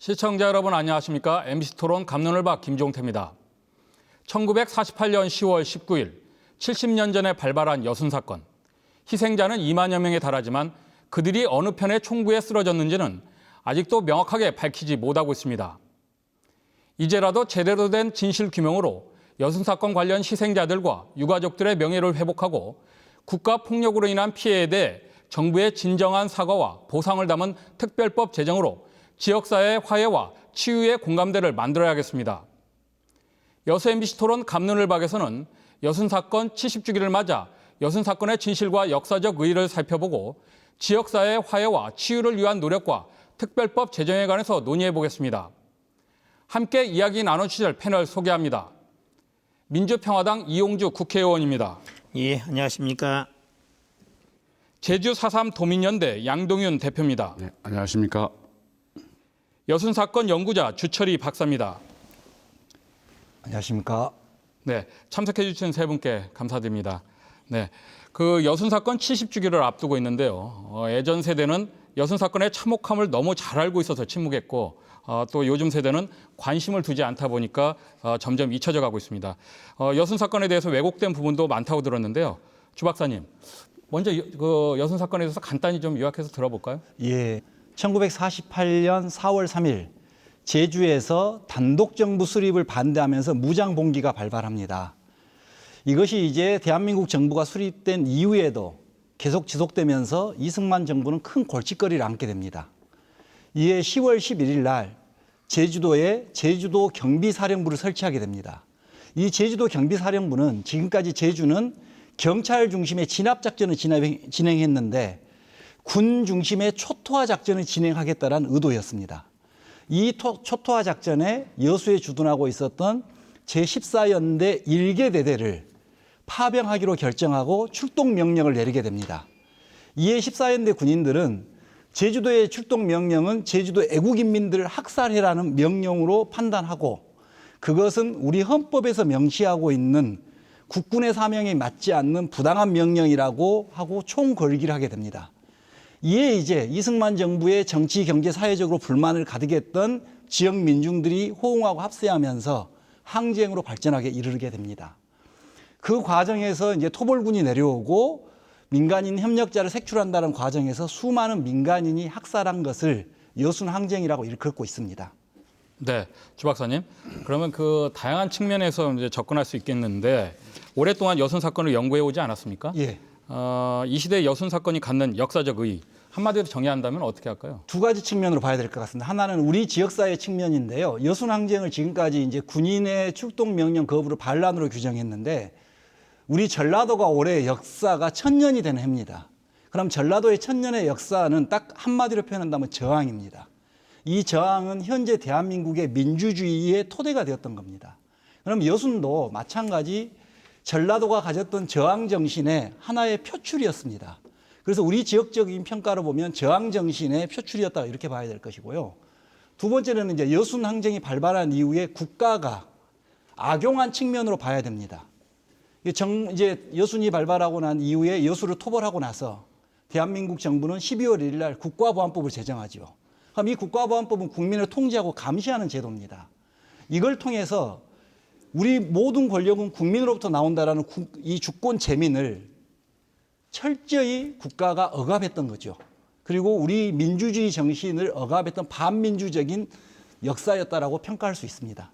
시청자 여러분 안녕하십니까? MBC 토론 갑론을 박 김종태입니다. 1948년 10월 19일 70년 전에 발발한 여순 사건. 희생자는 2만여 명에 달하지만 그들이 어느 편의 총구에 쓰러졌는지는 아직도 명확하게 밝히지 못하고 있습니다. 이제라도 제대로 된 진실 규명으로 여순 사건 관련 희생자들과 유가족들의 명예를 회복하고 국가 폭력으로 인한 피해에 대해 정부의 진정한 사과와 보상을 담은 특별법 제정으로 지역사회의 화해와 치유의 공감대를 만들어야겠습니다. 여수 MBC 토론 갑론을 박에서는 여순 사건 70주기를 맞아 여순 사건의 진실과 역사적 의의를 살펴보고 지역사회의 화해와 치유를 위한 노력과 특별법 제정에 관해서 논의해 보겠습니다. 함께 이야기 나눠주실 패널 소개합니다. 민주평화당 이용주 국회의원입니다. 예, 안녕하십니까. 제주 4.3 도민연대 양동윤 대표입니다. 네, 안녕하십니까. 여순 사건 연구자 주철희 박사입니다. 안녕하십니까. 네, 참석해 주신 세 분께 감사드립니다. 네, 그 여순 사건 70주기를 앞두고 있는데요. 예전 세대는 여순 사건의 참혹함을 너무 잘 알고 있어서 침묵했고 또 요즘 세대는 관심을 두지 않다 보니까 점점 잊혀져 가고 있습니다. 여순 사건에 대해서 왜곡된 부분도 많다고 들었는데요. 주 박사님, 먼저 그 여순 사건에 대해서 간단히 좀 요약해서 들어볼까요? 예, 1948년 4월 3일 제주에서 단독 정부 수립을 반대하면서 무장봉기가 발발합니다. 이것이 이제 대한민국 정부가 수립된 이후에도 계속 지속되면서 이승만 정부는 큰 골칫거리를 안게 됩니다. 이에 10월 11일 날 제주도에 제주도 경비사령부를 설치하게 됩니다. 이 제주도 경비사령부는 지금까지 제주는 경찰 중심의 진압작전을 진행했는데 군 중심의 초토화 작전을 진행하겠다는 의도였습니다. 이 초토화 작전에 여수에 주둔하고 있었던 제14연대 1개 대대를 파병하기로 결정하고 출동 명령을 내리게 됩니다. 이에 14연대 군인들은 제주도의 출동 명령은 제주도 애국인민들을 학살해라는 명령으로 판단하고 그것은 우리 헌법에서 명시하고 있는 국군의 사명에 맞지 않는 부당한 명령이라고 하고 총궐기를 하게 됩니다. 이에 이제 이승만 정부의 정치, 경제, 사회적으로 불만을 가득했던 지역 민중들이 호응하고 합세하면서 항쟁으로 발전하게 이르게 됩니다. 그 과정에서 이제 토벌군이 내려오고 민간인 협력자를 색출한다는 과정에서 수많은 민간인이 학살한 것을 여순 항쟁이라고 일컫고 있습니다. 네, 주 박사님. 그러면 그 다양한 측면에서 이제 접근할 수 있겠는데 오랫동안 여순 사건을 연구해 오지 않았습니까? 예. 이 시대 여순 사건이 갖는 역사적 의의 한마디로 정의한다면 어떻게 할까요? 두 가지 측면으로 봐야 될 것 같습니다. 하나는 우리 지역사회 측면인데요. 여순 항쟁을 지금까지 이제 군인의 출동 명령 거부를 반란으로 규정했는데 우리 전라도가 올해 역사가 1000년이 되는 해입니다. 그럼 전라도의 1000년의 역사는 딱 한마디로 표현한다면 저항입니다. 이 저항은 현재 대한민국의 민주주의의 토대가 되었던 겁니다. 그럼 여순도 마찬가지 전라도가 가졌던 저항 정신의 하나의 표출이었습니다. 그래서 우리 지역적인 평가로 보면 저항 정신의 표출이었다 이렇게 봐야 될 것이고요. 두 번째는 이제 여순 항쟁이 발발한 이후에 국가가 악용한 측면으로 봐야 됩니다. 이제 여순이 발발하고 난 이후에 여수를 토벌하고 나서 대한민국 정부는 12월 1일 날 국가보안법을 제정하죠. 그럼 이 국가보안법은 국민을 통제하고 감시하는 제도입니다. 이걸 통해서 우리 모든 권력은 국민으로부터 나온다라는 이 주권 재민을 철저히 국가가 억압했던 거죠. 그리고 우리 민주주의 정신을 억압했던 반민주적인 역사였다라고 평가할 수 있습니다.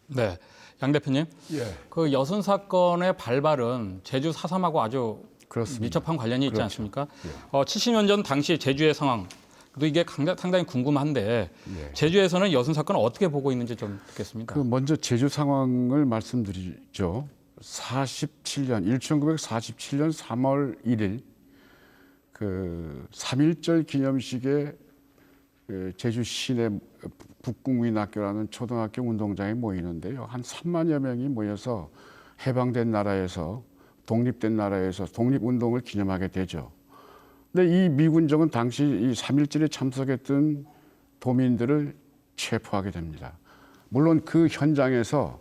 네, 양 대표님. 예. 그 여순 사건의 발발은 제주 4.3하고 아주 그렇습니다. 밀접한 관련이 있지 그렇죠. 않습니까? 예. 70년 전 당시 제주의 상황, 또 이게 상당히 궁금한데 예. 제주에서는 여순 사건을 어떻게 보고 있는지 좀 듣겠습니다. 먼저 제주 상황을 말씀드리죠. 1947년 3월 1일 그 3.1절 기념식에 제주 시내 북궁민학교라는 초등학교 운동장에 모이는데요. 한 3만여 명이 모여서 해방된 나라에서 독립된 나라에서 독립운동을 기념하게 되죠. 근데 이 미군정은 당시 이 3.1절에 참석했던 도민들을 체포하게 됩니다. 물론 그 현장에서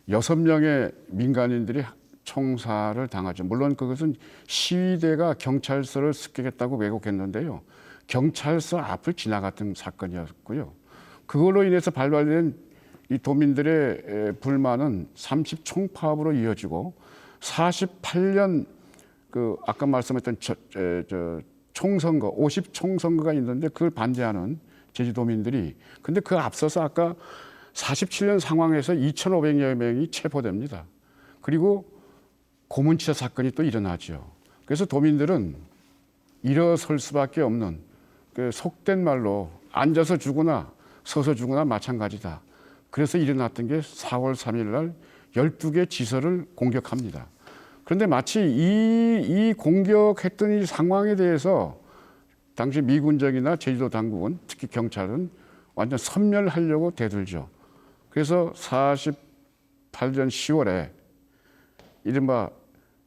6명의 민간인들이 총살을 당하죠. 물론 그것은 시위대가 경찰서를 습격했다고 왜곡했는데요. 경찰서 앞을 지나갔던 사건이었고요. 그걸로 인해서 발발된 이 도민들의 불만은 30총파업으로 이어지고 48년 그 아까 말씀했던 총선거 50총선거가 있는데 그걸 반대하는 제주도민들이 근데 그 앞서서 아까 47년 상황에서 2,500여 명이 체포됩니다. 그리고 고문치사 사건이 또 일어나죠. 그래서 도민들은 일어설 수밖에 없는 그 속된 말로 앉아서 죽거나 서서 죽거나 마찬가지다. 그래서 일어났던 게 4월 3일 날 12개 지서를 공격합니다. 그런데 마치 이 공격했던 이 상황에 대해서 당시 미군정이나 제주도 당국은 특히 경찰은 완전 섬멸하려고 대들죠. 그래서 48년 10월에 이른바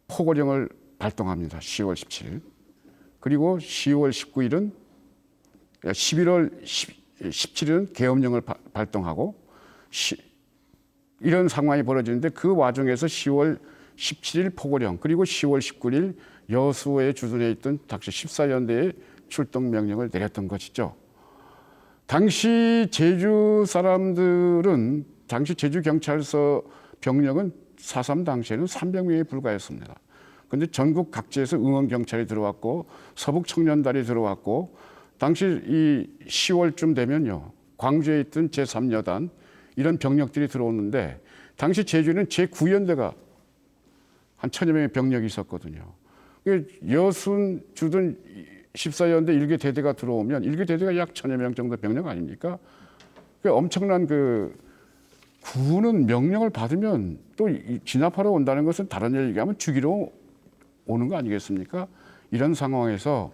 포고령을 발동합니다. 10월 17일. 그리고 10월 19일은 11월 17일은 계엄령을 발동하고 이런 상황이 벌어지는데 그 와중에서 10월 17일 포고령 그리고 10월 19일 여수에 주둔해 있던 당시 14연대의 출동 명령을 내렸던 것이죠. 당시 제주 사람들은 당시 제주경찰서 병력은 4.3 당시에는 300명에 불과했습니다. 그런데 전국 각지에서 응원경찰이 들어왔고 서북청년단이 들어왔고 당시 이 10월쯤 되면요. 광주에 있던 제3여단 이런 병력들이 들어오는데 당시 제주는 제9연대가 한 1,000여 명의 병력이 있었거든요. 여순 주둔 14연대 1개 대대가 들어오면 1개 대대가 약 1,000여 명 정도 병력 아닙니까? 엄청난 구는 명령을 받으면 또 진압하러 온다는 것은 다른 얘기하면 죽이러 오는 거 아니겠습니까? 이런 상황에서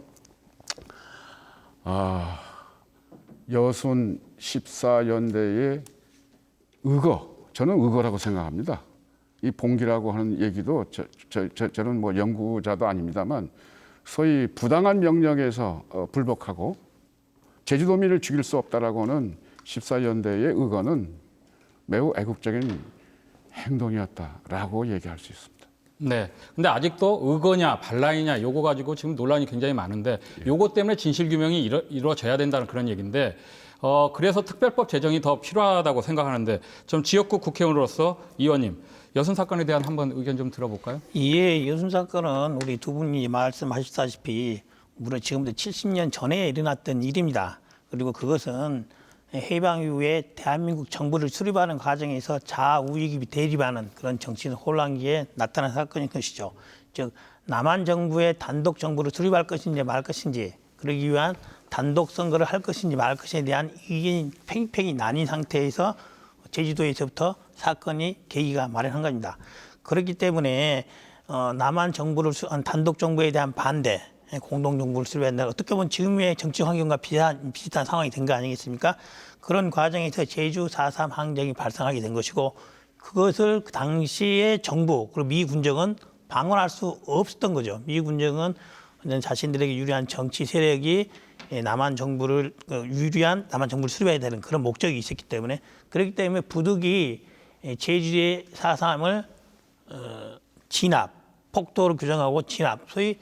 여순 14연대의 저는 의거라고 생각합니다. 이 봉기라고 하는 얘기도 저는 뭐 연구자도 아닙니다만 소위 부당한 명령에서 불복하고 제주도민을 죽일 수 없다라고 하는 14연대의 의거는 매우 애국적인 행동이었다라고 얘기할 수 있습니다. 네. 근데 아직도 의거냐 반란이냐 요거 가지고 지금 논란이 굉장히 많은데 요거 때문에 진실 규명이 이루어져야 된다는 그런 얘기인데 그래서 특별법 제정이 더 필요하다고 생각하는데 좀 지역구 국회의원으로서 이 의원님 여순 사건에 대한 한번 의견 좀 들어볼까요? 예, 여순 사건은 우리 두 분이 말씀하셨다시피 무려 지금부터 70년 전에 일어났던 일입니다. 그리고 그것은 해방 이후에 대한민국 정부를 수립하는 과정에서 좌우익이 대립하는 그런 정치적 혼란기에 나타난 사건인 것이죠. 즉 남한 정부의 단독 정부를 수립할 것인지 말 것인지 그러기 위한 단독 선거를 할 것인지 말 것인지에 대한 의견이 팽팽히 나뉜 상태에서 제주도에서부터 사건이 계기가 마련한 겁니다. 그렇기 때문에 남한 정부를 단독 정부에 대한 반대, 공동 정부를 수립한다. 어떻게 보면 지금의 정치 환경과 비슷한 상황이 된 거 아니겠습니까? 그런 과정에서 제주 4.3 항쟁이 발생하게 된 것이고 그것을 그 당시의 정부 그리고 미 군정은 방어할 수 없었던 거죠. 미 군정은 자신들에게 유리한 정치 세력이 남한 정부를 유리한 남한 정부를 수립해야 되는 그런 목적이 있었기 때문에 그렇기 때문에 부득이 제주의 4.3을 진압, 폭도로 규정하고 진압, 소위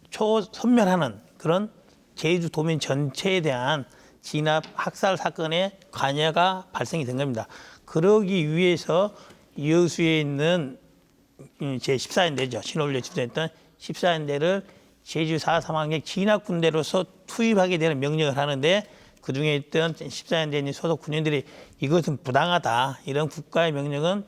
초선멸하는 그런 제주 도민 전체에 대한 진압, 학살 사건의 관여가 발생이 된 겁니다. 그러기 위해서 여수에 있는 제14연대죠. 신호를 주도했던 14연대를 제주 4.3 항쟁 진압 군대로서 투입하게 되는 명령을 하는데 그중에 있던 14연대 소속 군인들이 이것은 부당하다. 이런 국가의 명령은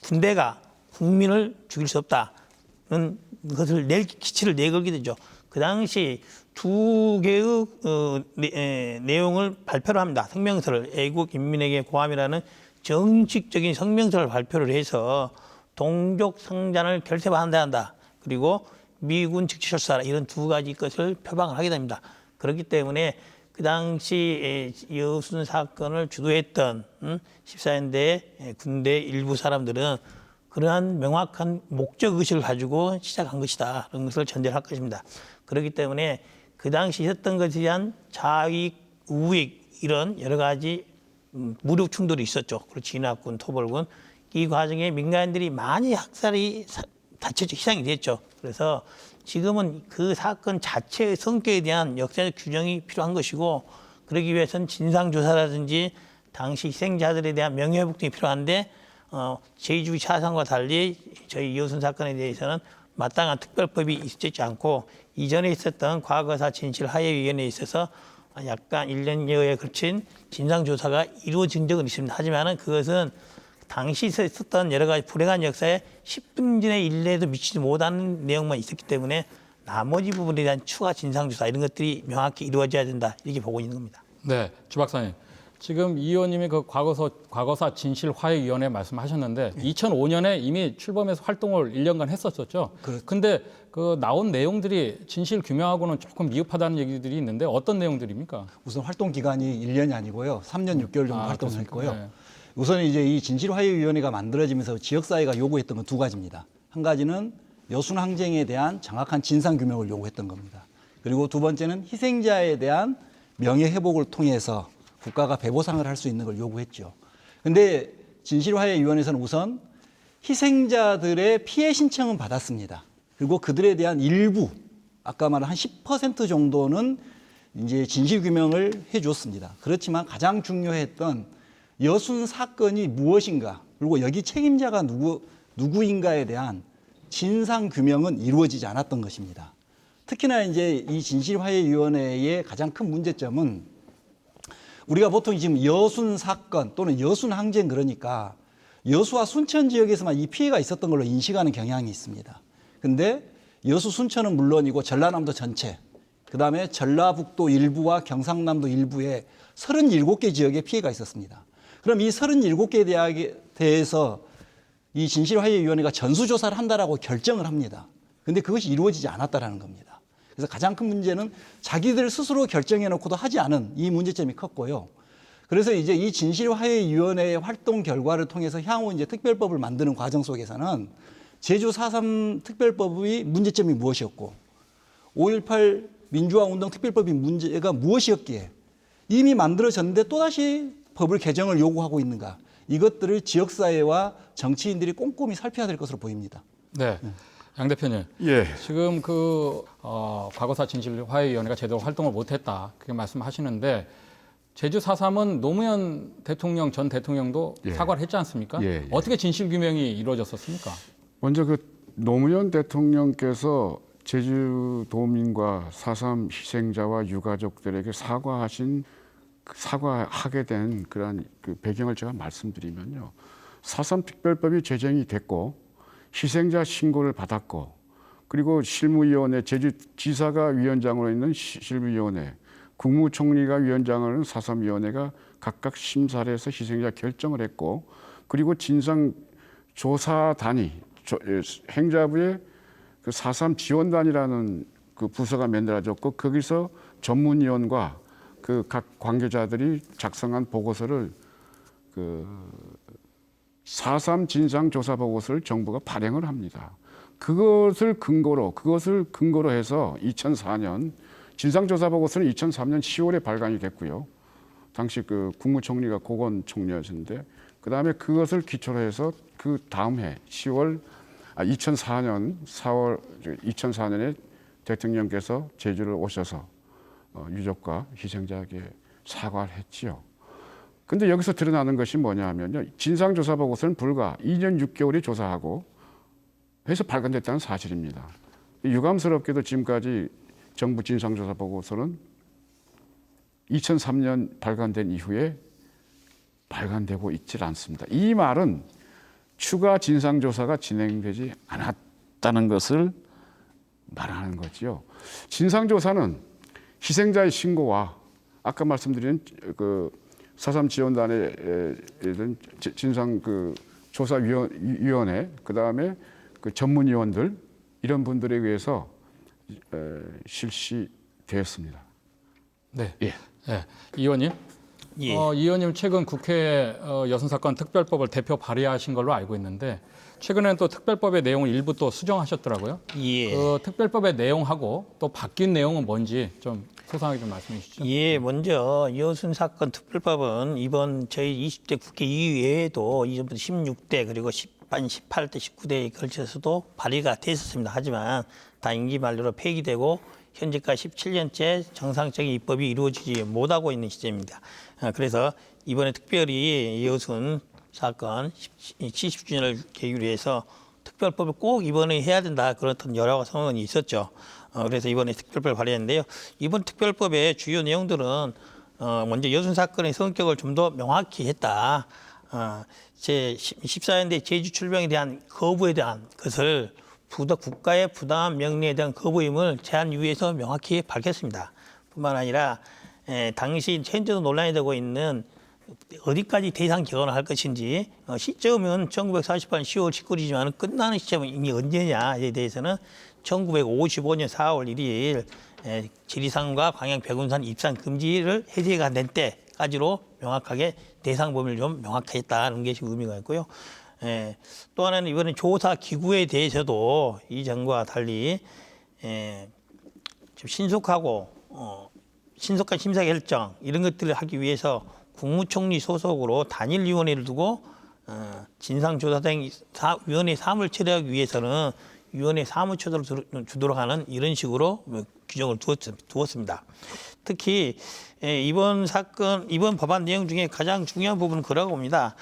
군대가 국민을 죽일 수 없다는 것을 기치를 내걸게 되죠. 그 당시 두 개의 내용을 발표를 합니다. 성명서를 애국 인민에게 고함이라는 정식적인 성명서를 발표를 해서 동족 성잔을 결세반대한다 한다. 그리고 미군 즉시 철수하라 이런 두 가지 것을 표방을 하게 됩니다. 그렇기 때문에 그 당시 여순 사건을 주도했던 14연대 군대 일부 사람들은 그러한 명확한 목적의식을 가지고 시작한 것이다. 그런 것을 전제를 할 것입니다. 그렇기 때문에 그 당시 있었던 것에 대한 좌익, 우익 이런 여러 가지 무력 충돌이 있었죠. 그리고 진압군, 토벌군 이 과정에 민간인들이 많이 학살이 다쳤죠. 희생이 됐죠. 그래서 지금은 그 사건 자체의 성격에 대한 역사적 규정이 필요한 것이고 그러기 위해서는 진상조사라든지 당시 희생자들에 대한 명예회복 등이 필요한데 제주 사상과 달리 저희 이호순 사건에 대해서는 마땅한 특별법이 있지 않고 이전에 있었던 과거사 진실화해위원회에 있어서 약간 1년여에 걸친 진상조사가 이루어진 적은 있습니다. 하지만 그것은 당시 있었던 여러 가지 불행한 역사에 10분 전의 일례도 미치지 못하는 내용만 있었기 때문에 나머지 부분에 대한 추가 진상조사 이런 것들이 명확히 이루어져야 된다 이렇게 보고 있는 겁니다. 네, 주 박사님. 지금 이 의원님이 그 과거사 진실화해위원회 말씀하셨는데 2005년에 이미 출범해서 활동을 1년간 했었었죠. 근데 그 나온 내용들이 진실 규명하고는 조금 미흡하다는 얘기들이 있는데 어떤 내용들입니까? 우선 활동 기간이 1년이 아니고요. 3년 6개월 정도 활동을 했고요. 네. 우선 이제 이 진실화해위원회가 만들어지면서 지역사회가 요구했던 건 두 가지입니다. 한 가지는 여순 항쟁에 대한 정확한 진상 규명을 요구했던 겁니다. 그리고 두 번째는 희생자에 대한 명예회복을 통해서 국가가 배보상을 할 수 있는 걸 요구했죠. 근데 진실화해위원회에서는 우선 희생자들의 피해 신청은 받았습니다. 그리고 그들에 대한 일부, 아까 말한 한 10% 정도는 이제 진실 규명을 해 주었습니다. 그렇지만 가장 중요했던 여순 사건이 무엇인가, 그리고 여기 책임자가 누구인가에 대한 진상 규명은 이루어지지 않았던 것입니다. 특히나 이제 이 진실화해위원회의 가장 큰 문제점은 우리가 보통 지금 여순 사건 또는 여순 항쟁 그러니까 여수와 순천 지역에서만 이 피해가 있었던 걸로 인식하는 경향이 있습니다. 근데 여수 순천은 물론이고 전라남도 전체, 그다음에 전라북도 일부와 경상남도 일부에 37개 지역에 피해가 있었습니다. 그럼 이 37개 대해서 이 진실화해위원회가 전수조사를 한다라고 결정을 합니다. 근데 그것이 이루어지지 않았다라는 겁니다. 그래서 가장 큰 문제는 자기들 스스로 결정해놓고도 하지 않은 이 문제점이 컸고요. 그래서 이제 이 진실화해위원회의 활동 결과를 통해서 향후 이제 특별법을 만드는 과정 속에서는 제주 4.3 특별법의 문제점이 무엇이었고 5.18 민주화운동 특별법의 문제가 무엇이었기에 이미 만들어졌는데 또다시 법을 개정을 요구하고 있는가, 이것들을 지역사회와 정치인들이 꼼꼼히 살펴야 될 것으로 보입니다. 네. 양 대표님, 예. 지금 그 과거사 진실화해위원회가 제대로 활동을 못했다 그렇게 말씀하시는데 제주 4.3은 노무현 대통령 전 대통령도 예. 사과를 했지 않습니까? 예, 예. 어떻게 진실 규명이 이루어졌었습니까? 먼저 그 노무현 대통령께서 제주도민과 4.3 희생자와 유가족들에게 사과하게 된 그러한 그 배경을 제가 말씀드리면요. 4.3 특별법이 제정이 됐고 희생자 신고를 받았고, 그리고 실무위원회, 제주지사가 위원장으로 있는 실무위원회, 국무총리가 위원장으로 있는 4.3위원회가 각각 심사를 해서 희생자 결정을 했고, 그리고 진상조사단이 행자부에 그 4.3 지원단이라는 그 부서가 만들어졌고, 거기서 전문위원과 그 각 관계자들이 작성한 보고서를 4.3 진상조사 보고서를 정부가 발행을 합니다. 그것을 근거로 해서 2004년 진상조사 보고서는 2003년 10월에 발간이 됐고요. 당시 그 국무총리가 고건총리였는데, 그 다음에 그것을 기초로 해서 그 다음 해 2004년에 대통령께서 제주를 오셔서 유족과 희생자에게 사과를 했지요. 근데 여기서 드러나는 것이 뭐냐면요. 진상조사 보고서는 불과 2년 6개월이 조사하고 해서 발간됐다는 사실입니다. 유감스럽게도 지금까지 정부 진상조사 보고서는 2003년 발간된 이후에 발간되고 있질 않습니다. 이 말은 추가 진상조사가 진행되지 않았다는 것을 말하는 거지요. 진상조사는 희생자의 신고와 아까 말씀드린 그 4.3 지원단의 진상 그 조사위원회, 그 다음에 그 전문위원들 이런 분들에 의해서 실시되었습니다. 네. 예. 네. 이 의원님. 예. 이 의원님 최근 국회 여순사건 특별법을 대표 발의하신 걸로 알고 있는데 최근에는 또 특별법의 내용을 일부 또 수정하셨더라고요. 예. 그 특별법의 내용하고 또 바뀐 내용은 뭔지 좀 소상하게 좀 말씀해 주시죠. 예, 먼저 이호순 사건 특별법은 이번 저희 20대 국회 이외에도 이전부터 16대 그리고 18대, 19대에 걸쳐서도 발의가 됐었습니다. 하지만 다 임기 만료로 폐기되고 현재까지 17년째 정상적인 입법이 이루어지지 못하고 있는 시점입니다. 그래서 이번에 특별히 여순 사건 70주년을 계기로 해서 특별법을 꼭 이번에 해야 된다, 그런 여러 성원이 있었죠. 그래서 이번에 특별법을 발의했는데요. 이번 특별법의 주요 내용들은 먼저 여순 사건의 성격을 좀 더 명확히 했다. 제 14년대 제주 출병에 대한 거부에 대한 것을 국가의 부당한 명령에 대한 거부임을 제한 이유에서 명확히 밝혔습니다. 뿐만 아니라 당시 현재도 논란이 되고 있는 어디까지 대상 개헌을 할 것인지, 시점은 1948년 10월 19일이지만 끝나는 시점은 이미 언제냐에 대해서는 1955년 4월 1일 지리산과 광양 백운산 입산 금지를 해제가 된 때까지로 명확하게 대상 범위를 좀 명확했다는 것이 의미가 있고요. 또 하나는 이번에 조사 기구에 대해서도 이전과 달리 좀 신속한 심사 결정 이런 것들을 하기 위해서 국무총리 소속으로 단일위원회를 두고 진상조사위원회 사무를 처리하기 위해서는 위원회 사무처를 주도록 하는 이런 식으로 규정을 두었습니다. 특히 이번 법안 내용 중에 가장 중요한 부분은 그라고 봅니다.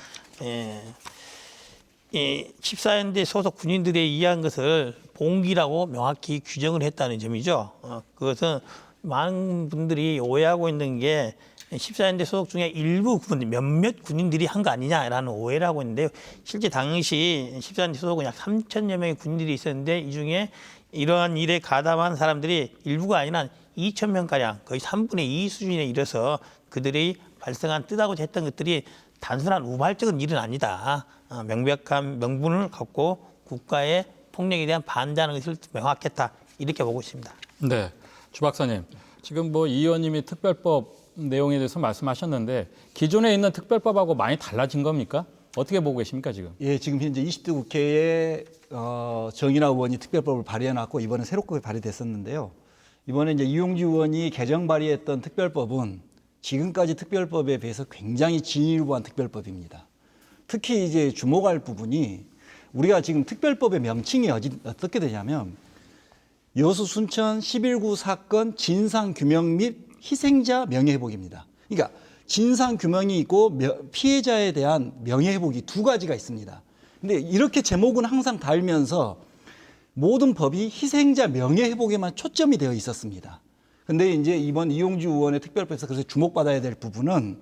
14년대 소속 군인들에 의한 것을 봉기라고 명확히 규정을 했다는 점이죠. 그것은 많은 분들이 오해하고 있는 게 14년대 소속 중에 일부 몇몇 군인들이 한 거 아니냐라는 오해를 하고 있는데요. 실제 당시 14년대 소속은 약 3천여 명의 군인들이 있었는데 이 중에 이러한 일에 가담한 사람들이 일부가 아니라 2천 명가량, 거의 3분의 2 수준에 이르러서 그들이 발생한 뜻하고자 했던 것들이 단순한 우발적인 일은 아니다. 명백한 명분을 갖고 국가의 폭력에 대한 반대하는 것을 명확했다. 이렇게 보고 있습니다. 네, 주 박사님. 지금 이 의원님이 특별법 내용에 대해서 말씀하셨는데 기존에 있는 특별법하고 많이 달라진 겁니까? 어떻게 보고 계십니까 지금? 예, 지금 현재 20대 국회에 정인화 의원이 특별법을 발의해놨고 이번에 새롭게 발의됐었는데요. 이번에 이제 이용주 의원이 개정 발의했던 특별법은 지금까지 특별법에 비해서 굉장히 진일보한 특별법입니다. 특히 이제 주목할 부분이 우리가 지금 특별법의 명칭이 어떻게 되냐면 여수 순천 11구 사건 진상규명 및 희생자 명예회복입니다. 그러니까 진상규명이 있고 피해자에 대한 명예회복이 두 가지가 있습니다. 근데 이렇게 제목은 항상 달면서 모든 법이 희생자 명예회복에만 초점이 되어 있었습니다. 근데 이제 이번 이용주 의원의 특별법에서 그래서 주목받아야 될 부분은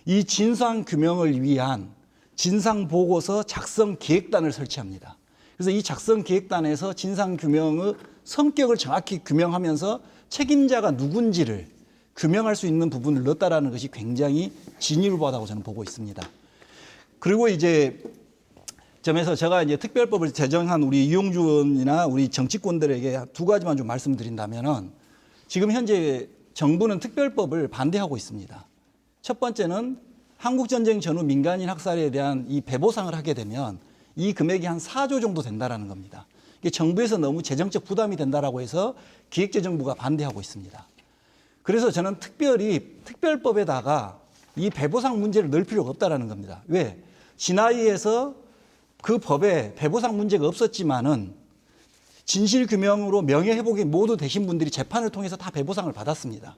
이 진상규명을 위한 진상보고서 작성 기획단을 설치합니다. 그래서 이 작성 기획단에서 진상규명의 성격을 정확히 규명하면서 책임자가 누군지를 규명할 수 있는 부분을 넣었다라는 것이 굉장히 진일보하다고 저는 보고 있습니다. 그리고 이제 점에서 제가 이제 특별법을 제정한 우리 이용주 의원이나 우리 정치권들에게 두 가지만 좀 말씀드린다면은 지금 현재 정부는 특별법을 반대하고 있습니다. 첫 번째는 한국전쟁 전후 민간인 학살에 대한 이 배보상을 하게 되면 이 금액이 한 4조 정도 된다라는 겁니다. 이게 정부에서 너무 재정적 부담이 된다라고 해서 기획재정부가 반대하고 있습니다. 그래서 저는 특별법에다가 이 배보상 문제를 넣을 필요가 없다라는 겁니다. 왜? 진화위에서 그 법에 배보상 문제가 없었지만은 진실규명으로 명예회복이 모두 되신 분들이 재판을 통해서 다 배보상을 받았습니다.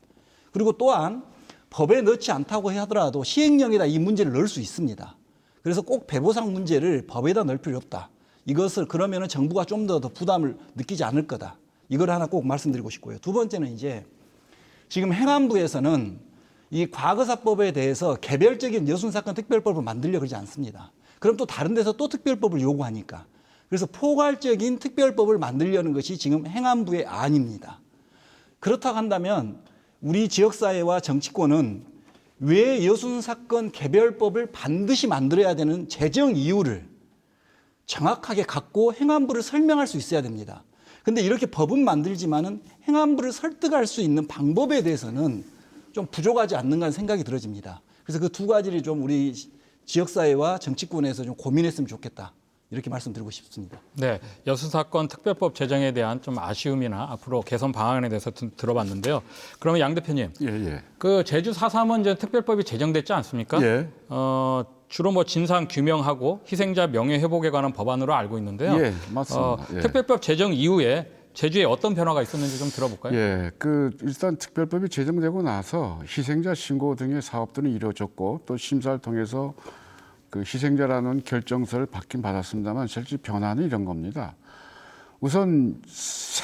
그리고 또한 법에 넣지 않다고 하더라도 시행령에다 이 문제를 넣을 수 있습니다. 그래서 꼭 배보상 문제를 법에다 넣을 필요 없다. 이것을 그러면은 정부가 좀 더 부담을 느끼지 않을 거다. 이걸 하나 꼭 말씀드리고 싶고요. 두 번째는 이제 지금 행안부에서는 이 과거사법에 대해서 개별적인 여순사건 특별법을 만들려고 그러지 않습니다. 그럼 또 다른 데서 또 특별법을 요구하니까. 그래서 포괄적인 특별법을 만들려는 것이 지금 행안부의 안입니다. 그렇다고 한다면 우리 지역사회와 정치권은 왜 여순사건 개별법을 반드시 만들어야 되는 재정 이유를 정확하게 갖고 행안부를 설명할 수 있어야 됩니다. 근데 이렇게 법은 만들지만은 행안부를 설득할 수 있는 방법에 대해서는 좀 부족하지 않는가 하는 생각이 들어집니다. 그래서 그 두 가지를 좀 우리 지역사회와 정치권에서 좀 고민했으면 좋겠다. 이렇게 말씀드리고 싶습니다. 네, 여수사건 특별법 제정에 대한 좀 아쉬움이나 앞으로 개선 방안에 대해서 들어봤는데요. 그러면 양 대표님, 그 제주 4.3은 이제 특별법이 제정됐지 않습니까? 예. 주로 진상 규명하고 희생자 명예 회복에 관한 법안으로 알고 있는데요. 예, 맞습니다. 예. 특별법 제정 이후에 제주에 어떤 변화가 있었는지 좀 들어볼까요? 예, 일단 특별법이 제정되고 나서 희생자 신고 등의 사업들은 이루어졌고 또 심사를 통해서 그 희생자라는 결정서를 받긴 받았습니다만 실제 변화는 이런 겁니다. 우선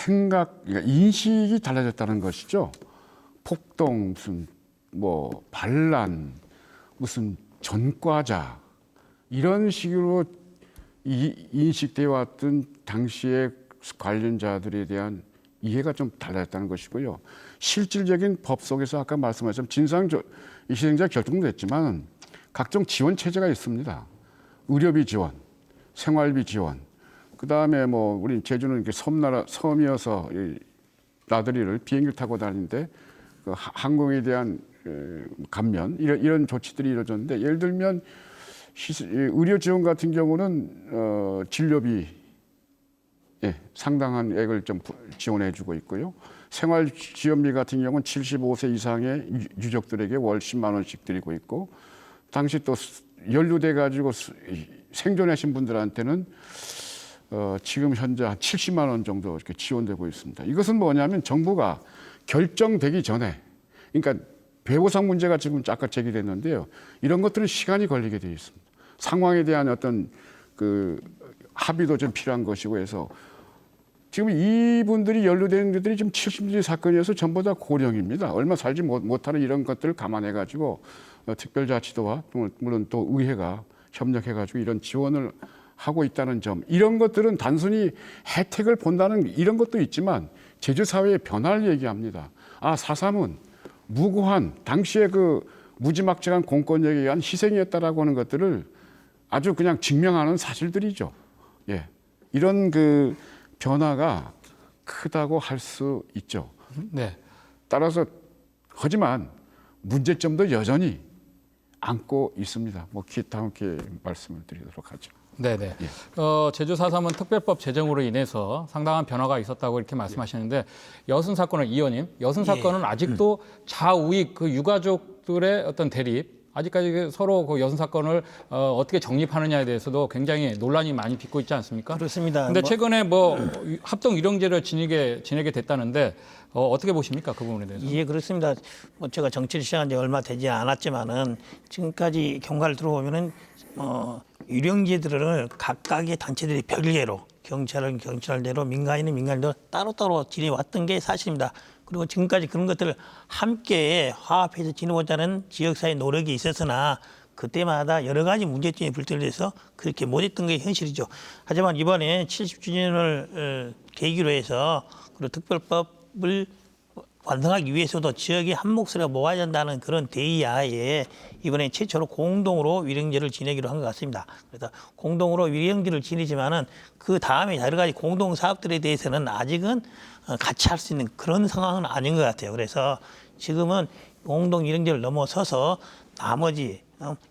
그러니까 인식이 달라졌다는 것이죠. 폭동, 무슨 뭐 반란, 무슨 전과자 이런 식으로 인식되어 왔던 당시의 관련자들에 대한 이해가 좀 달라졌다는 것이고요. 실질적인 법 속에서 아까 말씀하신 희생자 결정됐지만 각종 지원 체제가 있습니다. 의료비 지원, 생활비 지원, 그 다음에 뭐 우리 제주는 이렇게 섬이어서 나들이를 비행기를 타고 다니는데 그 항공에 대한 감면 이런 조치들이 이루어졌는데 예를 들면 의료 지원 같은 경우는 진료비 상당한 액을 좀 지원해주고 있고요. 생활 지원비 같은 경우는 75세 이상의 유족들에게 월 10만 원씩 드리고 있고, 당시 또 연루돼 가지고 생존하신 분들한테는 지금 현재 한 70만 원 정도 이렇게 지원되고 있습니다. 이것은 뭐냐면 정부가 결정되기 전에, 그러니까 배보상 문제가 지금 아까 제기됐는데요. 이런 것들은 시간이 걸리게 되어 있습니다. 상황에 대한 어떤 그 합의도 좀 필요한 것이고 해서 지금 이분들이 연루된 것들이 지금 70년 사건이어서 전부 다 고령입니다. 얼마 살지 못하는 이런 것들을 감안해 가지고 특별자치도와 물론 또 의회가 협력해 가지고 이런 지원을 하고 있다는 점, 이런 것들은 단순히 혜택을 본다는 이런 것도 있지만 제주 사회의 변화를 얘기합니다. 4.3은 무고한 당시에 그 무지막지한 공권력에 의한 희생이었다라고 하는 것들을 아주 그냥 증명하는 사실들이죠. 예, 이런 그 변화가 크다고 할 수 있죠. 네. 따라서 하지만 문제점도 여전히 안고 있습니다. 뭐 다음 기회에 말씀을 드리도록 하죠. 네네. 제주 4.3은 특별법 제정으로 인해서 상당한 변화가 있었다고 이렇게 말씀하시는데 여순 사건은 이원님, 여순 사건은 아직도 좌우익 그 유가족들의 어떤 대립, 아직까지 서로 그 여순 사건을 어떻게 정립하느냐에 대해서도 굉장히 논란이 많이 빚고 있지 않습니까? 그렇습니다. 근데 최근에 뭐 합동 유령제를 지내게 됐다는데 어떻게 보십니까? 그 부분에 대해서? 예, 그렇습니다. 뭐 제가 정치를 시작한 지 얼마 되지 않았지만은 지금까지 경과를 들어보면은 유령제들을 각각의 단체들이 별개로 경찰은 경찰대로 민간인은 민간인대로 따로따로 지내왔던 게 사실입니다. 그리고 지금까지 그런 것들을 함께 화합해서 지내보자는 지역사회 노력이 있었으나 그때마다 여러 가지 문제점이 불들어서 그렇게 못했던 게 현실이죠. 하지만 이번에 70주년을 계기로 해서 그리고 특별법을 완성하기 위해서도 지역의 한 목소리가 모아야 한다는 그런 대의하에 이번에 최초로 공동으로 위령제를 지내기로 한 것 같습니다. 그래서 공동으로 위령제를 지내지만은 그 다음에 여러 가지 공동 사업들에 대해서는 아직은 같이 할 수 있는 그런 상황은 아닌 것 같아요. 그래서 지금은 공동 위령제를 넘어서서 나머지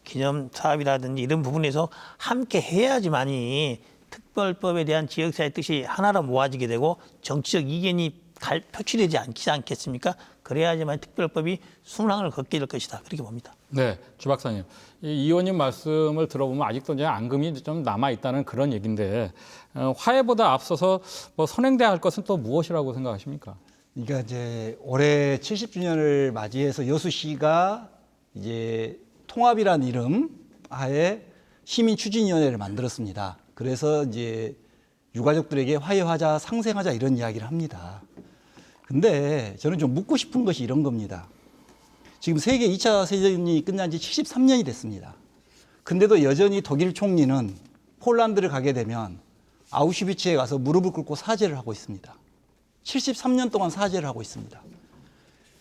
기념 사업이라든지 이런 부분에서 함께 해야지만이 특별법에 대한 지역사회 뜻이 하나로 모아지게 되고 정치적 이견이 표출되지 않겠습니까? 그래야지만 특별법이 순항을 걷게 될 것이다. 그렇게 봅니다. 네, 주 박사님. 이 의원님 말씀을 들어보면 아직도 이제 앙금이 좀 남아 있다는 그런 얘기인데 화해보다 앞서서 뭐 선행돼야 할 것은 또 무엇이라고 생각하십니까? 그러니까 이제 올해 70주년을 맞이해서 여수시가 이제 통합이라는 이름 하에 시민 추진위원회를 만들었습니다. 그래서 이제 유가족들에게 화해하자, 상생하자 이런 이야기를 합니다. 근데 저는 좀 묻고 싶은 것이 이런 겁니다. 지금 세계 2차 세계대전이 끝난 지 73년이 됐습니다. 근데도 여전히 독일 총리는 폴란드를 가게 되면 아우슈비츠에 가서 무릎을 꿇고 사죄를 하고 있습니다. 73년 동안 사죄를 하고 있습니다.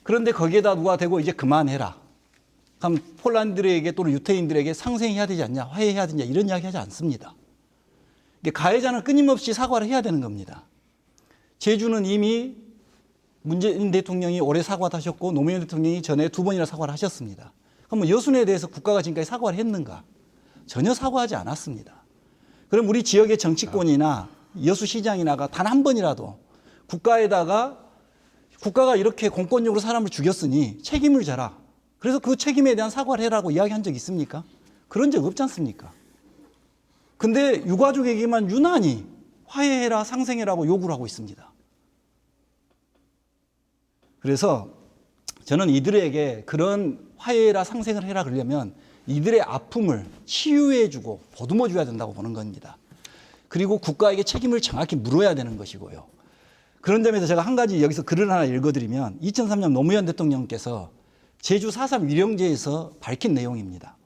그런데 거기에다 누가 대고 이제 그만해라. 그럼 폴란드에게 또는 유태인들에게 상생해야 되지 않냐, 화해해야 되냐 이런 이야기 하지 않습니다. 가해자는 끊임없이 사과를 해야 되는 겁니다. 제주는 이미 문재인 대통령이 올해 사과도 하셨고 노무현 대통령이 전에 2번이나 사과를 하셨습니다. 그럼 여순에 대해서 국가가 지금까지 사과를 했는가? 전혀 사과하지 않았습니다. 그럼 우리 지역의 정치권이나 여수시장이나가 단 한 번이라도 국가에다가 국가가 이렇게 공권력으로 사람을 죽였으니 책임을 져라. 그래서 그 책임에 대한 사과를 해라고 이야기한 적 있습니까? 그런 적 없지 않습니까? 근데 유가족에게만 유난히 화해해라, 상생해라고 요구를 하고 있습니다. 그래서 저는 이들에게 그런 화해라 상생을 해라 그러려면 이들의 아픔을 치유해주고 보듬어줘야 된다고 보는 겁니다. 그리고 국가에게 책임을 정확히 물어야 되는 것이고요. 그런 점에서 제가 한 가지 여기서 글을 하나 읽어드리면 2003년 노무현 대통령께서 제주 4.3 위령제에서 밝힌 내용입니다.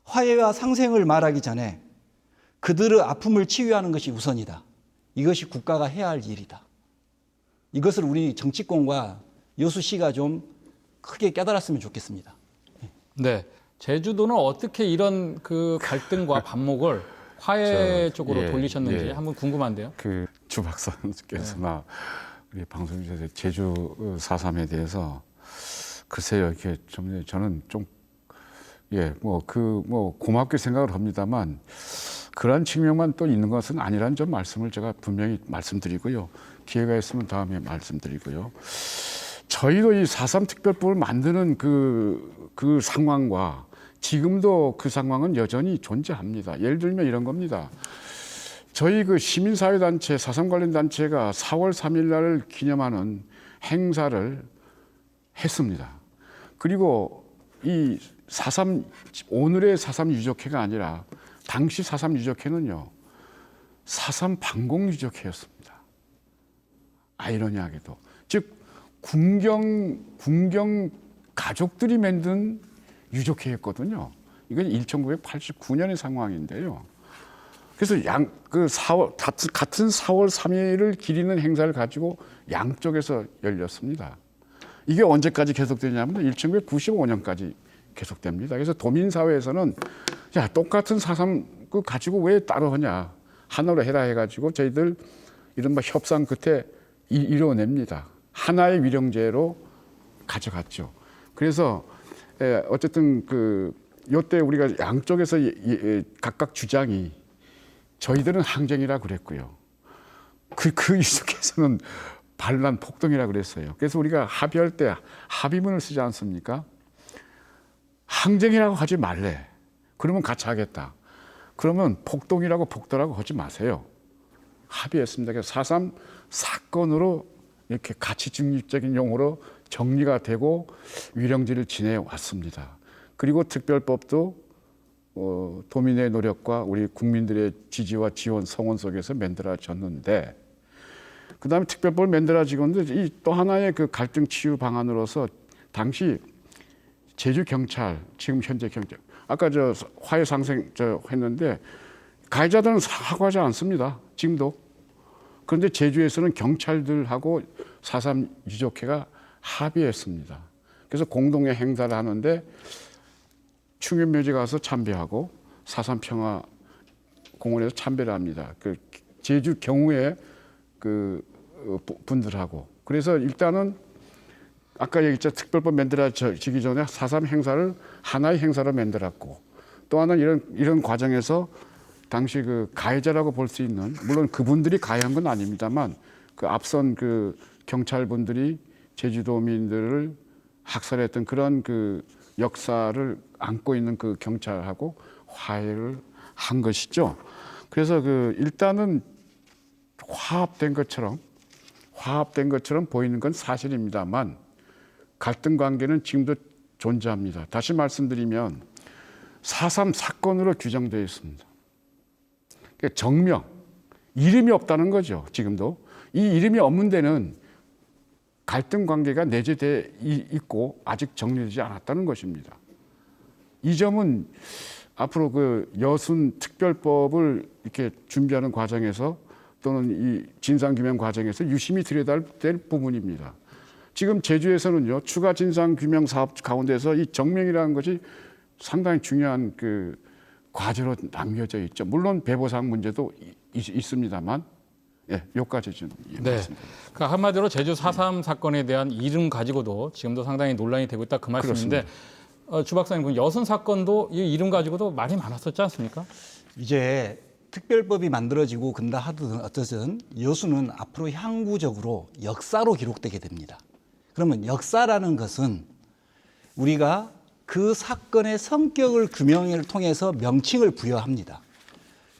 화해와 상생을 말하기 전에 그들의 아픔을 치유하는 것이 우선이다. 이것이 국가가 해야 할 일이다. 이것을 우리 정치권과 여수 씨가 좀 크게 깨달았으면 좋겠습니다. 네. 제주도는 어떻게 이런 그 갈등과 반목을 화해 쪽으로 돌리셨는지 한번 궁금한데요. 그 주 박사님께서나 우리 방송 중에서 제주 4.3에 대해서 글쎄요, 이렇게 좀 저는 좀 고맙게 생각을 합니다만 그런 측면만 또 있는 것은 아니라는 점 말씀을 제가 분명히 말씀드리고요. 기회가 있으면 다음에 말씀드리고요. 저희도 이 4.3 특별법을 만드는 그 상황과 지금도 그 상황은 여전히 존재합니다. 예를 들면 이런 겁니다. 저희 그 시민사회단체, 4.3 관련 단체가 4월 3일 날 기념하는 행사를 했습니다. 그리고 이 4.3, 오늘의 4.3 유족회가 아니라 당시 4.3 유족회는요, 4.3 반공 유족회였습니다. 아이러니하게도. 즉, 군경 가족들이 만든 유족회였거든요. 이건 1989년의 상황인데요. 그래서 같은 4월 3일을 기리는 행사를 가지고 양쪽에서 열렸습니다. 이게 언제까지 계속되냐면 1995년까지 계속됩니다. 그래서 도민사회에서는 야, 똑같은 4.3 그 가지고 왜 따로 하냐. 하나로 해라 해가지고 저희들 이른바 협상 끝에 이뤄냅니다. 하나의 위령제로 가져갔죠. 그래서 어쨌든 요때 우리가 양쪽에서 각각 주장이 저희들은 항쟁이라 그랬고요. 그 유족께서는 반란 폭동이라 그랬어요. 그래서 우리가 합의할 때 합의문을 쓰지 않습니까? 항쟁이라고 하지 말래. 그러면 같이 하겠다. 그러면 폭동이라고 폭도라고 하지 마세요. 합의했습니다. 그래서 4.3 사건으로 이렇게 가치 중립적인 용어로 정리가 되고 위령제를 지내왔습니다. 그리고 특별법도 도민의 노력과 우리 국민들의 지지와 지원, 성원 속에서 만들어졌는데 그다음에 특별법을 만들어지건데 또 하나의 그 갈등 치유 방안으로서 당시 제주 경찰, 지금 현재 경찰, 아까 저 화해 상생 했는데 가해자들은 사과하지 않습니다. 지금도. 그런데 제주에서는 경찰들하고 4.3 유족회가 합의했습니다. 그래서 공동의 행사를 하는데 충현묘지 가서 참배하고 4.3 평화 공원에서 참배를 합니다. 그 제주 경우에 그 분들하고. 그래서 일단은 아까 얘기했죠. 특별법 만들어지기 전에 4.3 행사를 하나의 행사로 만들었고 또 하나는 이런 과정에서 당시 그 가해자라고 볼 수 있는 물론 그분들이 가해한 건 아닙니다만 그 앞선 그 경찰분들이 제주도민들을 학살했던 그런 그 역사를 안고 있는 그 경찰하고 화해를 한 것이죠. 그래서 일단은 화합된 것처럼 보이는 건 사실입니다만 갈등 관계는 지금도 존재합니다. 다시 말씀드리면 4.3 사건으로 규정되어 있습니다. 그러니까 정명, 이름이 없다는 거죠. 지금도. 이 이름이 없는 데는 갈등 관계가 내재되어 있고 아직 정리되지 않았다는 것입니다. 이 점은 앞으로 그 여순 특별법을 이렇게 준비하는 과정에서 또는 이 진상규명 과정에서 유심히 들여다볼 부분입니다. 지금 제주에서는요, 추가 진상규명 사업 가운데서 이 정명이라는 것이 상당히 중요한 그 과제로 남겨져 있죠. 물론 배보상 문제도 있습니다만, 여기까지 좀 말씀드립니다. 그러니까 한마디로 제주 4.3 사건에 대한 이름 가지고도 지금도 상당히 논란이 되고 있다 그 말씀인데, 주 박사님, 그 여순 사건도 이 이름 가지고도 말이 많았었지 않습니까? 이제 특별법이 만들어지고 근다 하든 어쨌든 여수는 앞으로 향후적으로 역사로 기록되게 됩니다. 그러면 역사라는 것은 우리가 그 사건의 성격을 규명을 통해서 명칭을 부여합니다.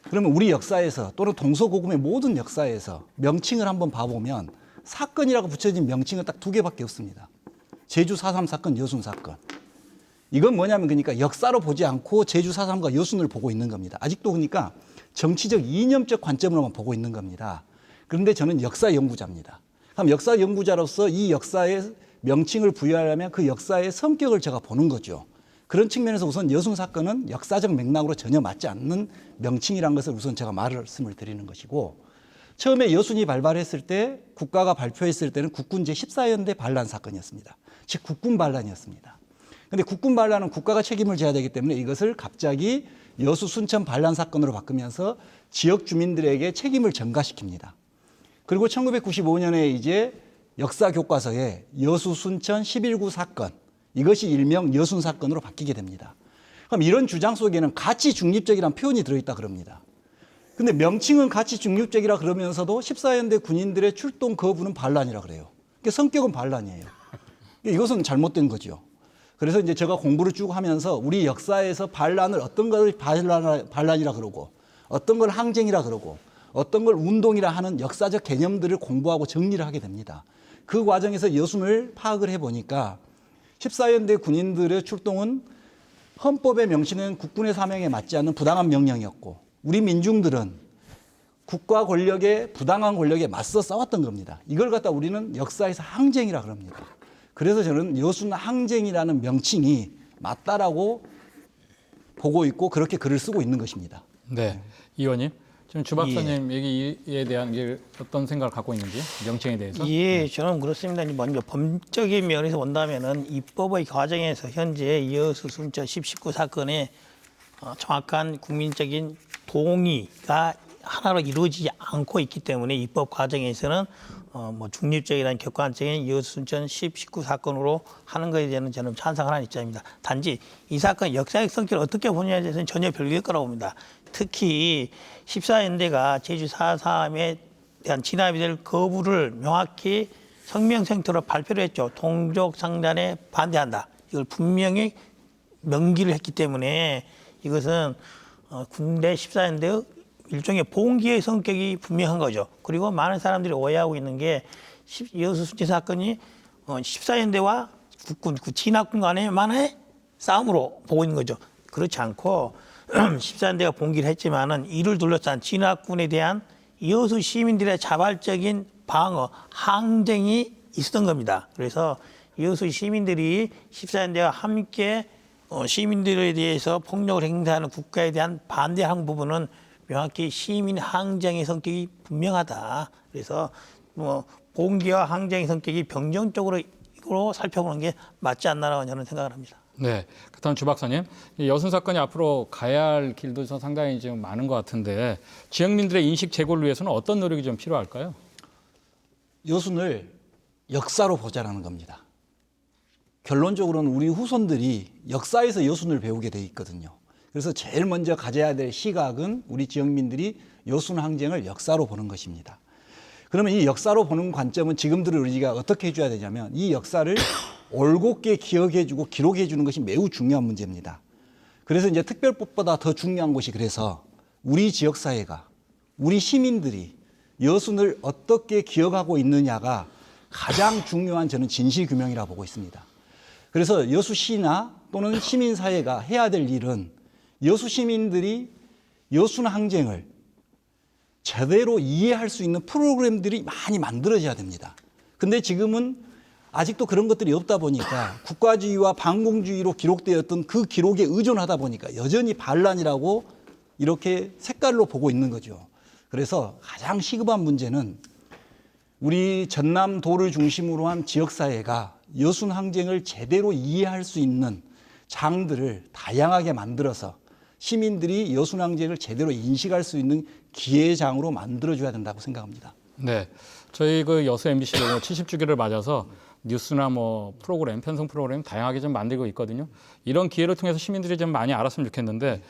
그러면 우리 역사에서 또는 동서고금의 모든 역사에서 명칭을 한번 봐보면 사건이라고 붙여진 명칭은 딱 2개밖에 없습니다. 제주 4.3 사건, 여순 사건. 이건 뭐냐면 그러니까 역사로 보지 않고 제주 4.3과 여순을 보고 있는 겁니다. 아직도 그러니까 정치적 이념적 관점으로만 보고 있는 겁니다. 그런데 저는 역사 연구자입니다. 그럼 역사 연구자로서 이 역사의 명칭을 부여하려면 그 역사의 성격을 제가 보는 거죠. 그런 측면에서 우선 여순 사건은 역사적 맥락으로 전혀 맞지 않는 명칭이라는 것을 우선 제가 말씀을 드리는 것이고, 처음에 여순이 발발했을 때 국가가 발표했을 때는 국군 제14연대 반란 사건이었습니다. 즉 국군 반란이었습니다. 그런데 국군 반란은 국가가 책임을 져야 되기 때문에 이것을 갑자기 여수 순천 반란 사건으로 바꾸면서 지역 주민들에게 책임을 전가시킵니다. 그리고 1995년에 이제 역사 교과서에 여수 순천 11구 사건, 이것이 일명 여순 사건으로 바뀌게 됩니다. 그럼 이런 주장 속에는 가치 중립적이라는 표현이 들어있다 그럽니다. 근데 명칭은 가치 중립적이라 그러면서도 14연대 군인들의 출동 거부는 반란이라 그래요. 그러니까 성격은 반란이에요. 이것은 잘못된 거죠. 그래서 이제 제가 공부를 쭉 하면서 우리 역사에서 반란을 어떤 걸 반란이라 그러고, 어떤 걸 항쟁이라 그러고, 어떤 걸 운동이라 하는 역사적 개념들을 공부하고 정리를 하게 됩니다. 그 과정에서 여순을 파악을 해보니까 14연대 군인들의 출동은 헌법의 명시는 국군의 사명에 맞지 않는 부당한 명령이었고, 우리 민중들은 국가 권력의 부당한 권력에 맞서 싸웠던 겁니다. 이걸 갖다 우리는 역사에서 항쟁이라 그럽니다. 그래서 저는 여순 항쟁이라는 명칭이 맞다라고 보고 있고 그렇게 글을 쓰고 있는 것입니다. 네, 이 의원님. 지금 주 박사님 얘기에 대한 어떤 생각을 갖고 있는지, 명칭에 대해서? 예, 저는 그렇습니다. 먼저 법적인 면에서 본다면은 입법의 과정에서 현재 여수 순천 10.19 사건에 정확한 국민적인 동의가 하나로 이루어지지 않고 있기 때문에 입법 과정에서는 뭐 중립적이라는 객관적인 여수 순천 10.19 사건으로 하는 것에 대해서는 저는 찬성하는 입장입니다. 단지 이 사건 역사적 성격을 어떻게 보느냐에 대해서는 전혀 별개일 거라고 봅니다. 특히 14연대가 제주 4.3에 대한 진압이 될 거부를 명확히 성명생태로 발표를 했죠. 동족 상단에 반대한다. 이걸 분명히 명기를 했기 때문에 이것은 군대 14연대의 일종의 봉기의 성격이 분명한 거죠. 그리고 많은 사람들이 오해하고 있는 게 여수 순천 사건이 14연대와 국군, 그 진압군 간의만의 싸움으로 보고 있는 거죠. 그렇지 않고 14연대가 봉기를 했지만은 이를 둘러싼 진압군에 대한 여수 시민들의 자발적인 방어, 항쟁이 있었던 겁니다. 그래서 여수 시민들이 14연대와 함께 시민들에 대해서 폭력을 행사하는 국가에 대한 반대하는 부분은 명확히 시민 항쟁의 성격이 분명하다. 그래서 뭐 봉기와 항쟁의 성격이 병정적으로 살펴보는 게 맞지 않나라고 저는 생각을 합니다. 네, 그렇다면 주 박사님, 이 여순 사건이 앞으로 가야 할 길도 상당히 좀 많은 것 같은데 지역민들의 인식 제고를 위해서는 어떤 노력이 좀 필요할까요? 여순을 역사로 보자라는 겁니다. 결론적으로는 우리 후손들이 역사에서 여순을 배우게 돼 있거든요. 그래서 제일 먼저 가져야 될 시각은 우리 지역민들이 여순 항쟁을 역사로 보는 것입니다. 그러면 이 역사로 보는 관점은 지금들 우리가 어떻게 해줘야 되냐면 이 역사를 올곧게 기억해주고 기록해주는 것이 매우 중요한 문제입니다. 그래서 이제 특별법보다 더 중요한 것이 그래서 우리 지역사회가, 우리 시민들이 여순을 어떻게 기억하고 있느냐가 가장 중요한 저는 진실규명이라고 보고 있습니다. 그래서 여수시나 또는 시민사회가 해야 될 일은 여수 시민들이 여순 항쟁을 제대로 이해할 수 있는 프로그램들이 많이 만들어져야 됩니다. 근데 지금은 아직도 그런 것들이 없다 보니까 국가주의와 반공주의로 기록되었던 그 기록에 의존하다 보니까 여전히 반란이라고 이렇게 색깔로 보고 있는 거죠. 그래서 가장 시급한 문제는 우리 전남도를 중심으로 한 지역사회가 여순 항쟁을 제대로 이해할 수 있는 장들을 다양하게 만들어서 시민들이 여순 항쟁을 제대로 인식할 수 있는 기회장으로 만들어줘야 된다고 생각합니다. 네, 저희 그 여수 MBC도 70주기를 맞아서 뉴스나 뭐 프로그램, 편성 프로그램 다양하게 좀 만들고 있거든요. 이런 기회를 통해서 시민들이 좀 많이 알았으면 좋겠는데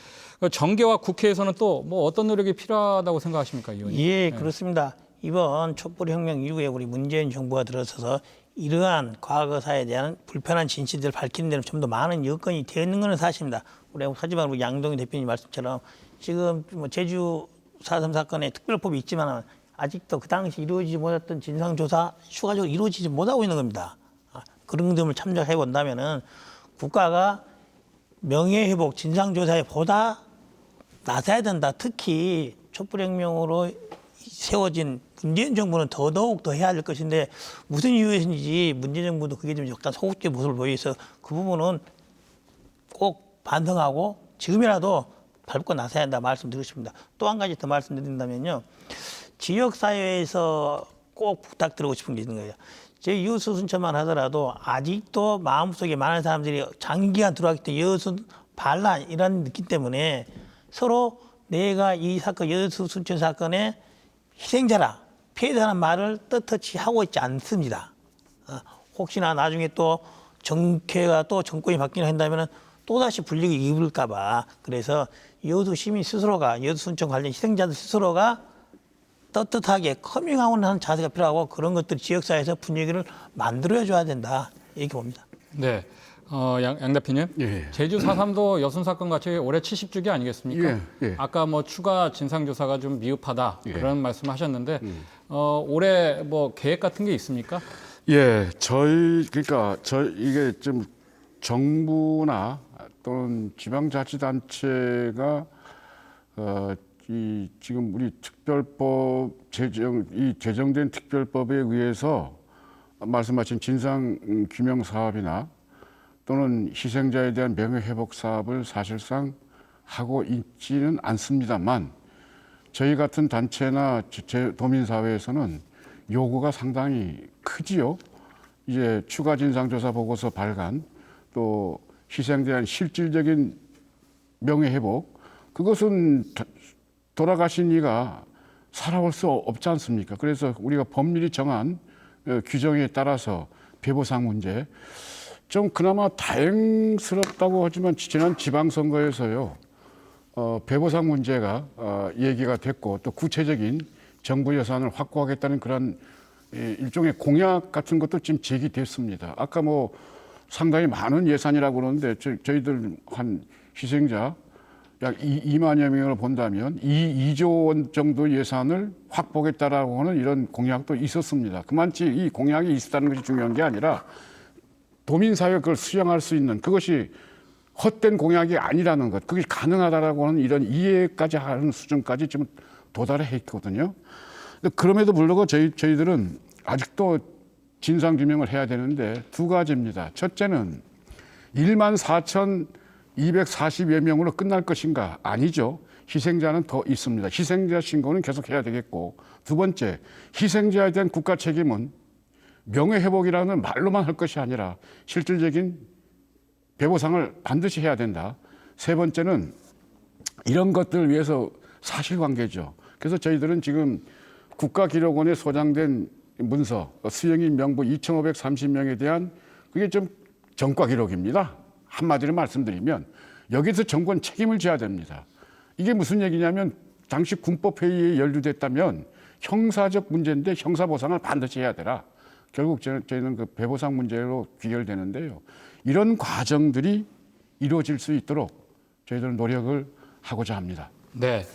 정계와 국회에서는 또 뭐 어떤 노력이 필요하다고 생각하십니까, 의원님? 예, 그렇습니다. 이번 촛불혁명 이후에 우리 문재인 정부가 들어서서 이러한 과거사에 대한 불편한 진실들을 밝히는 데는 좀 더 많은 여건이 되어 있는 것은 사실입니다. 하지만 우리 양동희 대표님 말씀처럼 지금 뭐 제주 4.3 사건에 특별법이 있지만 아직도 그 당시 이루어지지 못했던 진상조사 추가적으로 이루어지지 못하고 있는 겁니다. 그런 점을 참작해 본다면은 국가가 명예회복 진상조사에 보다 나서야 된다. 특히 촛불혁명으로 세워진 문재인 정부는 더더욱 더 해야 될 것인데 무슨 이유에서인지 문재인 정부도 그게 좀 약간 소극적인 모습을 보여서 그 부분은 꼭 반성하고 지금이라도 밟고 나서야 한다 말씀드리고 싶습니다. 또 한 가지 더 말씀드린다면요. 지역사회에서 꼭 부탁드리고 싶은 게 있는 거예요. 저희 여수 순천만 하더라도 아직도 마음속에 많은 사람들이 장기간 들어왔기 때문에 여수 반란 이런 느낌 때문에 서로 내가 이 사건 여수 순천 사건의 희생자라 피해자라는 말을 떳떳이 하고 있지 않습니다. 혹시나 나중에 또 정계가 또 정권이 바뀌나 한다면은 또다시 불리기 입을까 봐. 그래서 여수 시민 스스로가 여수 순천 관련 희생자들 스스로가 떳떳하게 커밍아웃하는 자세가 필요하고 그런 것들 지역사회에서 분위기를 만들어줘야 된다. 이렇게 봅니다. 네. 양 대표님, 예. 제주 4.3도 여순 사건 같이 올해 70주기 아니겠습니까? 예, 예. 아까 뭐 추가 진상조사가 좀 미흡하다 예. 그런 말씀하셨는데 올해 뭐 계획 같은 게 있습니까? 예, 그러니까 이게 좀 정부나 또는 지방자치단체가 이 지금 우리 특별법 제정된 특별법에 의해서 말씀하신 진상 규명 사업이나 또는 희생자에 대한 명예회복 사업을 사실상 하고 있지는 않습니다만 저희 같은 단체나 도민사회에서는 요구가 상당히 크지요. 이제 추가 진상조사 보고서 발간, 또 희생자에 대한 실질적인 명예회복, 그것은 돌아가신 이가 살아올 수 없지 않습니까? 그래서 우리가 법률이 정한 규정에 따라서 배보상 문제, 좀 그나마 다행스럽다고 하지만 지난 지방선거에서요, 배보상 문제가 얘기가 됐고 또 구체적인 정부 예산을 확보하겠다는 그런 일종의 공약 같은 것도 지금 제기됐습니다. 아까 뭐 상당히 많은 예산이라고 그러는데 저희들 한 희생자 약 2만여 명을 본다면 2조 원 정도 예산을 확보하겠다라고 하는 이런 공약도 있었습니다. 그만치 이 공약이 있었다는 것이 중요한 게 아니라 도민사회가 그걸 수용할 수 있는 그것이 헛된 공약이 아니라는 것, 그게 가능하다라고 하는 이런 이해까지 하는 수준까지 지금 도달해 있거든요. 그럼에도 불구하고 저희들은 아직도 진상규명을 해야 되는데 두 가지입니다. 첫째는 14,240여 명으로 끝날 것인가? 아니죠. 희생자는 더 있습니다. 희생자 신고는 계속 해야 되겠고, 두 번째, 희생자에 대한 국가 책임은 명예회복이라는 말로만 할 것이 아니라 실질적인 배보상을 반드시 해야 된다. 세 번째는 이런 것들을 위해서 사실관계죠. 그래서 저희들은 지금 국가기록원에 소장된 문서, 수령인 명부 2,530명에 대한 그게 좀 전과 기록입니다. 한마디로 말씀드리면 여기서 정권 책임을 져야 됩니다. 이게 무슨 얘기냐면 당시 군법회의에 연루됐다면 형사적 문제인데 형사보상을 반드시 해야 되라. 결국 저희는 그 배보상 문제로 귀결되는데요. 이런 과정들이 이루어질 수 있도록 저희들은 노력을 하고자 합니다. 네,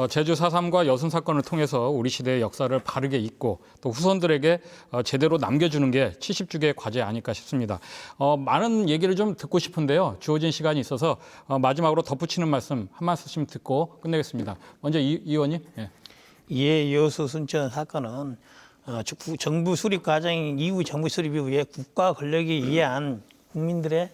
제주 4.3과 여순 사건을 통해서 우리 시대의 역사를 바르게 잊고 또 후손들에게 제대로 남겨주는 게 70주기의 과제 아닐까 싶습니다. 많은 얘기를 좀 듣고 싶은데요. 주어진 시간이 있어서 마지막으로 덧붙이는 말씀 한 말씀 듣고 끝내겠습니다. 먼저 이 의원님. 예. 예, 여수 순천 사건은 정부 수립 과정 이후 정부 수립 이후에 국가 권력에 의한 국민에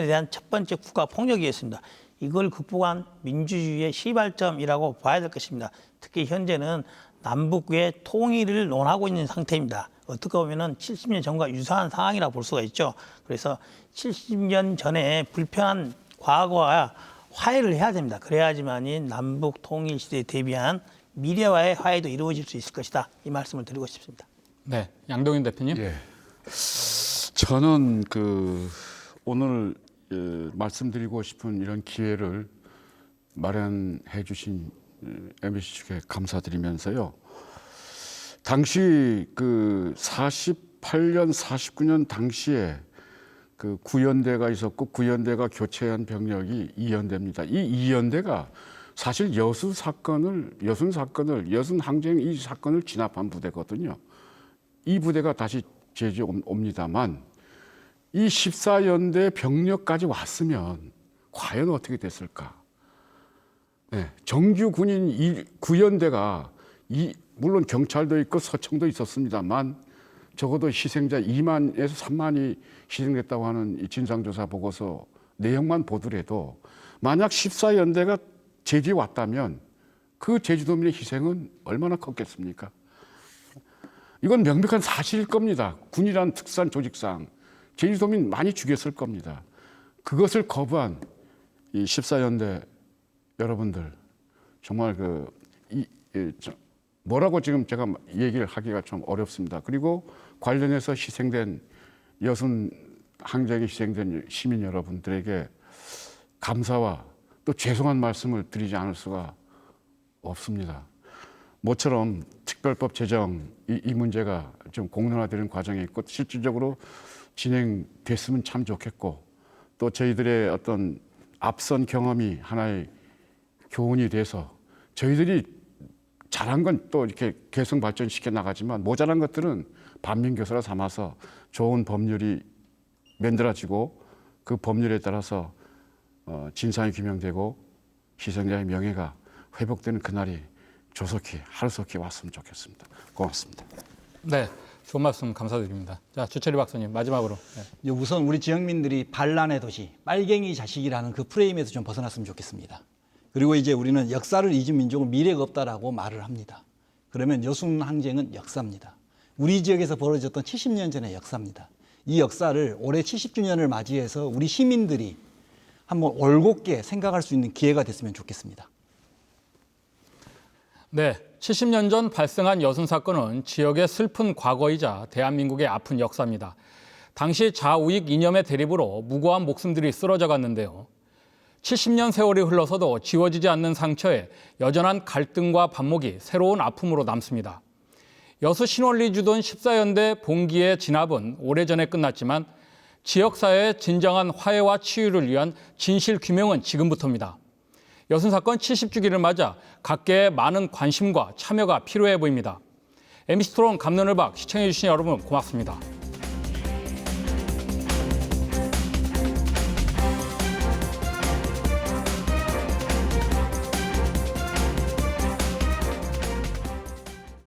대한 첫 번째 국가 폭력이었습니다. 이걸 극복한 민주주의의 시발점이라고 봐야 될 것입니다. 특히 현재는 남북의 통일을 논하고 있는 상태입니다. 어떻게 보면 70년 전과 유사한 상황이라고 볼 수가 있죠. 그래서 70년 전에 불편한 과거와 화해를 해야 됩니다. 그래야지만이 남북 통일 시대에 대비한 미래와의 화해도 이루어질 수 있을 것이다. 이 말씀을 드리고 싶습니다. 네, 양동인 대표님. 예. 저는 오늘 말씀드리고 싶은 이런 기회를 마련해 주신 MBC 측에 감사드리면서요. 당시 48년, 49년 당시에 구연대가 있었고 구연대가 교체한 병력이 이연대입니다. 이 이연대가 사실 여순 사건을 여순 항쟁 이 사건을 진압한 부대거든요. 이 부대가 다시 제주에 옵니다만 이 14연대 병력까지 왔으면 과연 어떻게 됐을까? 네, 정규 군인 9연대가 물론 경찰도 있고 서청도 있었습니다만 적어도 희생자 2만에서 3만이 희생됐다고 하는 이 진상조사 보고서 내용만 보더라도 만약 14연대가 제주에 왔다면 그 제주도민의 희생은 얼마나 컸겠습니까? 이건 명백한 사실일 겁니다. 군이란 특수한 조직상 제주도민 많이 죽였을 겁니다. 그것을 거부한 이 14연대 여러분들 정말 뭐라고 지금 제가 얘기를 하기가 좀 어렵습니다. 그리고 관련해서 희생된 여순 항쟁에 희생된 시민 여러분들에게 감사와 또 죄송한 말씀을 드리지 않을 수가 없습니다. 모처럼 특별법 제정 이 문제가 좀 공론화되는 과정에 있고 실질적으로 진행됐으면 참 좋겠고 또 저희들의 어떤 앞선 경험이 하나의 교훈이 돼서 저희들이 잘한 건 또 이렇게 개성 발전시켜 나가지만 모자란 것들은 반면교사로 삼아서 좋은 법률이 만들어지고 그 법률에 따라서 진상이 규명되고 희생자의 명예가 회복되는 그날이 조속히 하루속히 왔으면 좋겠습니다. 고맙습니다. 네, 좋은 말씀 감사드립니다. 자, 주철희 박사님 마지막으로. 네. 우선 우리 지역민들이 반란의 도시, 빨갱이 자식이라는 그 프레임에서 좀 벗어났으면 좋겠습니다. 그리고 이제 우리는 역사를 잊은 민족은 미래가 없다라고 말을 합니다. 그러면 여순 항쟁은 역사입니다. 우리 지역에서 벌어졌던 70년 전의 역사입니다. 이 역사를 올해 70주년을 맞이해서 우리 시민들이 한번 올곧게 생각할 수 있는 기회가 됐으면 좋겠습니다. 네, 70년 전 발생한 여순 사건은 지역의 슬픈 과거이자 대한민국의 아픈 역사입니다. 당시 좌우익 이념의 대립으로 무고한 목숨들이 쓰러져 갔는데요. 70년 세월이 흘러서도 지워지지 않는 상처에 여전한 갈등과 반목이 새로운 아픔으로 남습니다. 여수 신원리 주둔 14연대 봉기의 진압은 오래전에 끝났지만 지역사회의 진정한 화해와 치유를 위한 진실 규명은 지금부터입니다. 여순 사건 70주기를 맞아 각계의 많은 관심과 참여가 필요해 보입니다. MBC 토론 감론을 박 시청해주신 여러분 고맙습니다.